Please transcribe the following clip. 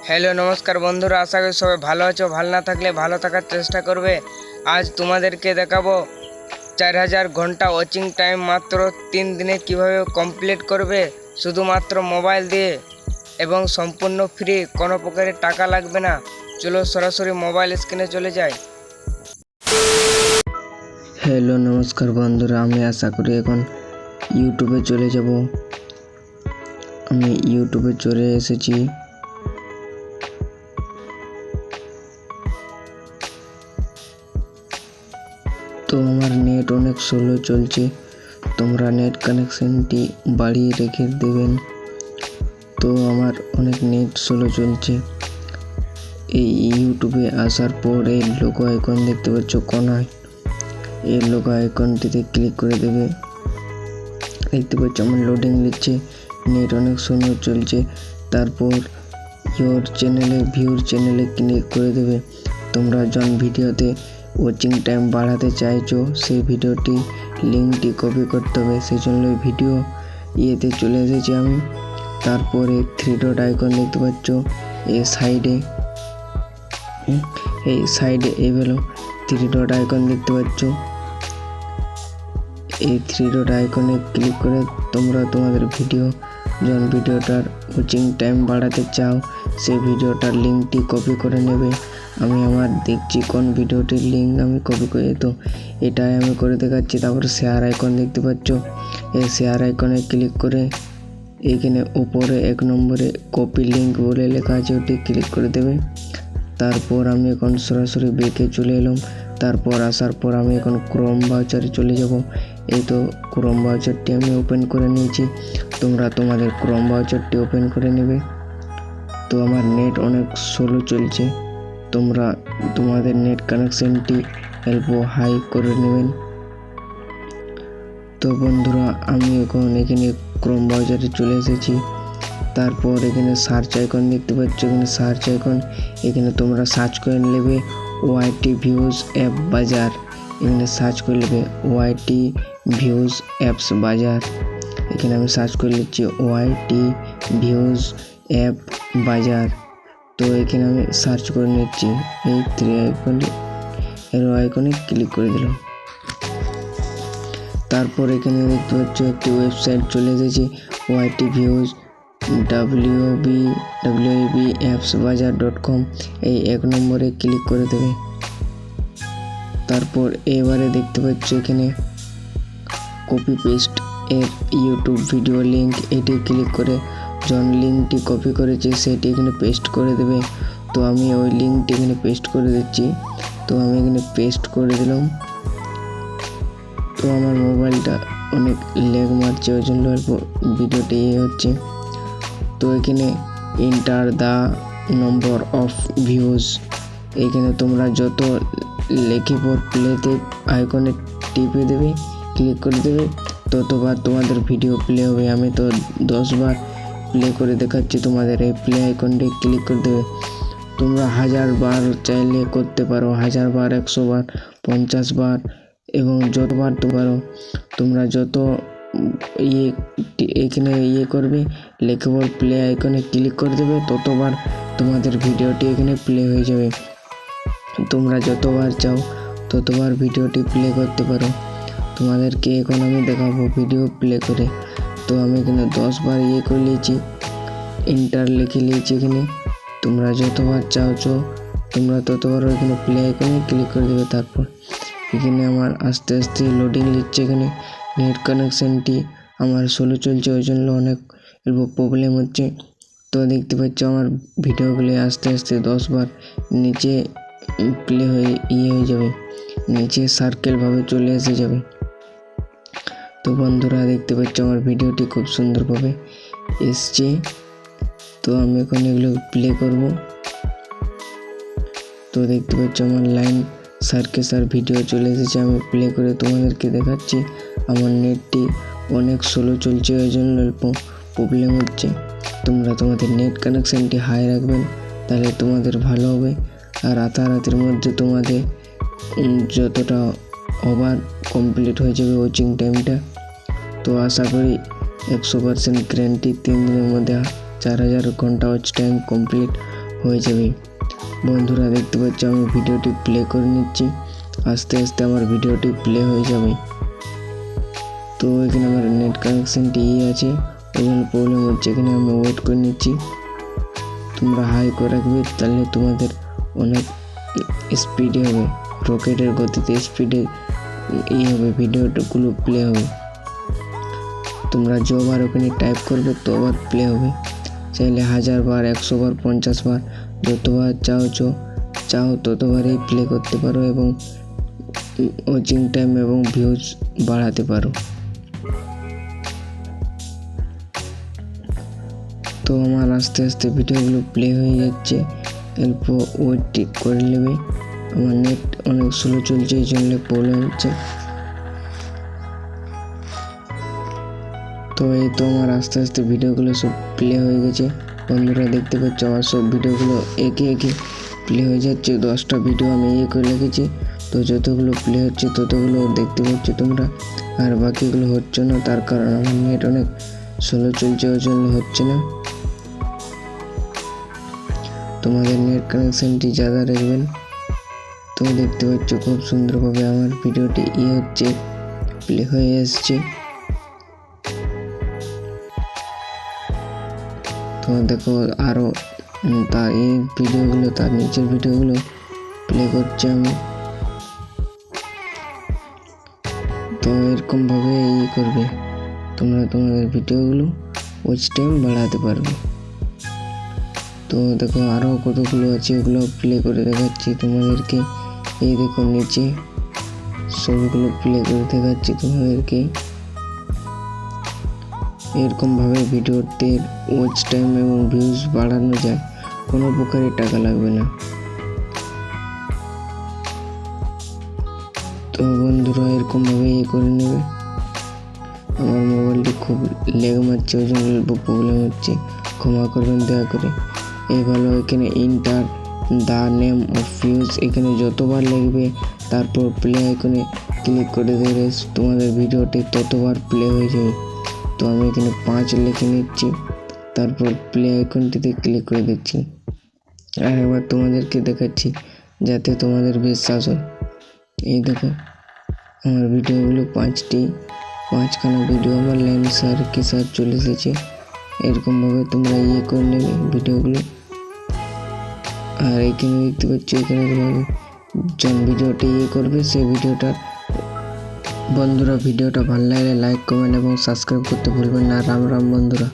Hello নমস্কার বন্ধুরা, আশা করি সবাই ভালো আছো। ভালো না থাকলে ভালো থাকার চেষ্টা করবে। আজ তোমাদেরকে দেখাবো 4000 ঘন্টা ওয়াচিং টাইম মাত্র 3 দিনে কিভাবে কমপ্লিট করবে, শুধুমাত্র মোবাইল দিয়ে এবং সম্পূর্ণ ফ্রি, কোনো প্রকারের টাকা লাগবে না। চলো সরাসরি মোবাইল স্ক্রিনে চলে যাই। হ্যালো নমস্কার বন্ধুরা, আমি আশা করি এখন ইউটিউবে চলে যাব। আমি ইউটিউবে চলে এসেছি। তো আমার নেট অনেক স্লো চলছে, তোমরা নেট কানেকশনটি বাড়িয়ে রেখে দেবেন। তো আমার অনেক নেট স্লো চলছে। এই ইউটিউবে আসার পর এই লোগো আইকন দেখতে পাচ্ছ কোনায়, এই লোগো আইকনটিতে ক্লিক করে দেবে। দেখতে পাচ্ছ আমার লোডিং নিচ্ছে, নেট অনেক স্লো চলছে। তারপর ইয়োর চ্যানেলে ভিউর চ্যানেলে ক্লিক করে দেবে। তোমরা যখন ভিডিওতে ওয়াচিং টাইম বাড়াতে চাইছো, সেই ভিডিওটি লিঙ্কটি কপি করতে হবে। সেই জন্য ভিডিও ইয়েতে চলে এসেছি আমি। তারপরে 3 ডট আইকন দেখতে পাচ্ছ এই সাইডে এগুলো 3 ডট আইকন দেখতে পাচ্ছ। এই 3 ডট আইকনে ক্লিক করে তোমরা তোমাদের যখন ভিডিওটার ওয়াচিং টাইম বাড়াতে চাও, সেই ভিডিওটার লিঙ্কটি কপি করে নেবে। আমি আমার দেখছি কোন ভিডিওটির লিঙ্ক আমি কপি করে, তো এটাই আমি করে দেখাচ্ছি। তারপর শেয়ার আইকন দেখতে পাচ্ছ, এই শেয়ার আইকনে ক্লিক করে এইখানে উপরে 1 নম্বরে কপি লিঙ্ক বলে লেখা আছে, ওটি ক্লিক করে দেবে। তারপর আমি এখন সরাসরি ব্যাকে চলে এলাম। তারপর আসার পর আমি এখন ক্রোম ব্রাউজারে চলে যাব। এই তো ক্রোম ব্রাউজারটি আমি ওপেন করে নিয়েছি। তোমরা তোমাদের ক্রোম ব্রাউজারটি ওপেন করে নেবে। তো আমার নেট অনেক স্লো চলছে, তোমরা তোমাদের নেট কানেকশনটি অল্প হাই করে নেবেন। তো বন্ধুরা, আমি এখন এখানে ক্রোম ব্রাউজারে চলে এসেছি। তারপর এখানে সার্চ আইকন দেখতে পাচ্ছ, এখানে সার্চ আইকন, এখানে তোমরা সার্চ করে নেবে ওয়াইটি ভিউজ অ্যাপ বাজার। এখানে সার্চ করে নেবে ওয়াইটি ভিউজ অ্যাপস বাজার। এখানে আমি সার্চ করে নিচ্ছি ওয়াইটি ভিউজ অ্যাপ বাজার। তো এখানে আমি সার্চ করে নিচ্ছি, এই 3 এরো আইকনে ক্লিক করে দিলাম। তারপর এখানে দেখতে পাচ্ছ একটি ওয়েবসাইট চলে এসেছে, ওয়াইটি ভিউজ webAppsBazaar.com। এই 1 নম্বরে ক্লিক করে দেবে। তারপর এবারে দেখতে পাচ্ছ এখানে কপি পেস্ট এর ইউটিউব ভিডিও লিঙ্ক, এটি ক্লিক করে যখন লিঙ্কটি কপি করেছে সেটি এখানে পেস্ট করে দেবে। তো আমি ওই লিঙ্কটি এখানে পেস্ট করে দিচ্ছি। তো আমি এখানে পেস্ট করে দিলাম। তো আমার মোবাইলটা অনেক ল্যাগ মারছে, ওই জন্য ভিডিওটি হচ্ছে। তো এখানে enter the number of views, এখানে তোমরা যত লেখে পর প্লেতে আইকনে টিপে দেবে, ক্লিক করে দেবে, ততবার তোমাদের ভিডিও প্লে হবে। আমি তো 10 বার প্লে করে দেখাচ্ছি তোমাদের। এই প্লে আইকনটি ক্লিক করে দেবে। তোমরা 1000 বার চাইলে করতে পারো, 1000 বার, 100 বার, 50 বার এবং যতবার তো পারো। তোমরা যত এখানে করবে, লেখে পর প্লে আইকনে ক্লিক করে দেবে, ততবার তোমাদের ভিডিওটি এখানে প্লে হয়ে যাবে। তোমরা যতবার চাও ততবার ভিডিওটি প্লে করতে পারো। তোমাদেরকে এখন আমি দেখাবো ভিডিও প্লে করে। তো আমি এখানে 10 বার করে নিয়েছি, এন্টার লিখে নিয়েছি এখানে। তোমরা যতবার চাও তোমরা ততবার এখানে প্লে আইকনে ক্লিক করে দেবে। তারপর এখানে আমার আস্তে আস্তে লোডিং নিচ্ছে। এখানে নেট কানেকশানটি আমার স্লো চলছে, ওই জন্য অনেক প্রবলেম হচ্ছে। তো দেখতে পাচ্ছ আমার ভিডিওগুলি আস্তে আস্তে 10 বার নিচে প্লে হয়ে হয়ে যাবে, নিচে সার্কেলভাবে চলে এসে যাবে। তো বন্ধুরা, দেখতে পাচ্ছ আমার ভিডিওটি খুব সুন্দরভাবে এসছে। তো আমি এখন এগুলো প্লে করব। তো দেখতে পাচ্ছ আমার লাইন সার্কেসার ভিডিও চলে এসেছে, আমি প্লে করে তোমাদেরকে দেখাচ্ছি। আমার নেটটি অনেক স্লো চলছে, ওই জন্য অল্প প্রবলেম হচ্ছে। তোমরা তোমাদের নেট কানেকশানটি হাই রাখবেন, তাহলে তোমাদের ভালো হবে। আর রাতারাতির মধ্যে তোমাদের যতটা ওভার কমপ্লিট হয়ে যাবে ওয়াচিং টাইমটা। তো আশা করি 100% গ্যারান্টি 3 দিনের মধ্যে 4000 ঘন্টা ওয়াচ টাইম কমপ্লিট হয়ে যাবে। বন্ধুরা দেখতে পাচ্ছ আমি ভিডিওটি প্লে করে নিচ্ছি, আস্তে আস্তে আমার ভিডিওটি প্লে হয়ে যাবে। তো এখানে আমার নেট কানেকশানটি আছে, ওই জন্য প্রবলেম হচ্ছে, এখানে আমি ওয়েট করে নিচ্ছি। তোমরা হাই করে রাখবে, তাহলে তোমাদের অনেক স্পিডে হবে, রকেটের গতিতে স্পিডে হবে, ভিডিওগুলো প্লে হবে। তোমরা যবার ওখানে টাইপ করবে ততবার প্লে হবে। চাইলে 1000 বার, 100 বার, 50 বার, যতবার চাও ততবারই প্লে করতে পারো এবং ওয়াচিং টাইম এবং ভিউজ বাড়াতে পারো। তো আমার আস্তে আস্তে ভিডিওগুলো প্লে হয়ে যাচ্ছে, অল্প ওয়েট করে নেবে। আমার নেট অনেক স্লো চলছে, এই জন্য প্রবলেম হচ্ছে। তো এই তো আমার আস্তে আস্তে ভিডিওগুলো সব প্লে হয়ে গেছে। বন্ধুরা দেখতে পাচ্ছ আমার সব ভিডিওগুলো একে একে প্লে হয়ে যাচ্ছে। 10টা ভিডিও আমি করে রেখেছি, তো যতগুলো প্লে হচ্ছে ততগুলো দেখতে পাচ্ছ তোমরা, আর বাকিগুলো হচ্ছে না, তার কারণ আমার নেট অনেক স্লো চলছে, ওই জন্য হচ্ছে না। তোমাদের নেট কানেকশানটি ज़्यादा রাখবেন। তো দেখতে পাচ্ছ খুব সুন্দরভাবে আমার ভিডিওটি হচ্ছে, প্লে হয়ে এসছে। তো দেখো আরও তার এই ভিডিওগুলো, তার নিচের ভিডিওগুলো প্লে করছে আমি। তো এরকমভাবে করবে তোমরা, তোমাদের ভিডিওগুলো ওয়াচ টাইম বাড়াতে পারবে। তো দেখো আরও কতগুলো আছে, ওগুলো প্লে করে দেখাচ্ছি তোমাদেরকে। এই দেখো নিচে সবগুলো প্লে করে দেখাচ্ছি তোমাদেরকে। এরকমভাবে ভিডিওতে ওয়াচ টাইম এবং ভিউজ বাড়ানো যায়, কোনো প্রকারের টাকা লাগবে না। তো বন্ধুরা এরকমভাবে করে নেবে। আমার মোবাইলটি খুব লেগ মারছে, ওই জন্য প্রবলেম হচ্ছে, ক্ষমা করবেন দয়া করে। এই ভালো এখানে enter the name of views, এখানে যতবার লিখবে তারপর প্লে আইকনে ক্লিক করে দিলে তোমাদের ভিডিওটি ততবার প্লে হয়ে যাবে। তো আমি এখানে 5 লিখে নিচ্ছি, তারপর প্লে আইকনটিতে ক্লিক করে দিচ্ছি। আর একবার তোমাদেরকে দেখাচ্ছি যাতে তোমাদের বিশ্বাস হয়। এই দেখো আমার ভিডিওগুলো 5খানা ভিডিও আমার লাইন সারকে সার চলে এসেছে। এরকমভাবে তোমরা করে নেবে ভিডিওগুলো। আর এখানে দেখতে পাচ্ছ, এখানে তোমার যখন ভিডিওটি করবে সেই ভিডিওটা, বন্ধুরা ভিডিওটা ভালো লাগলে লাইক, কমেন্ট এবং সাবস্ক্রাইব করতে ভুলবেন না। রাম রাম বন্ধুরা।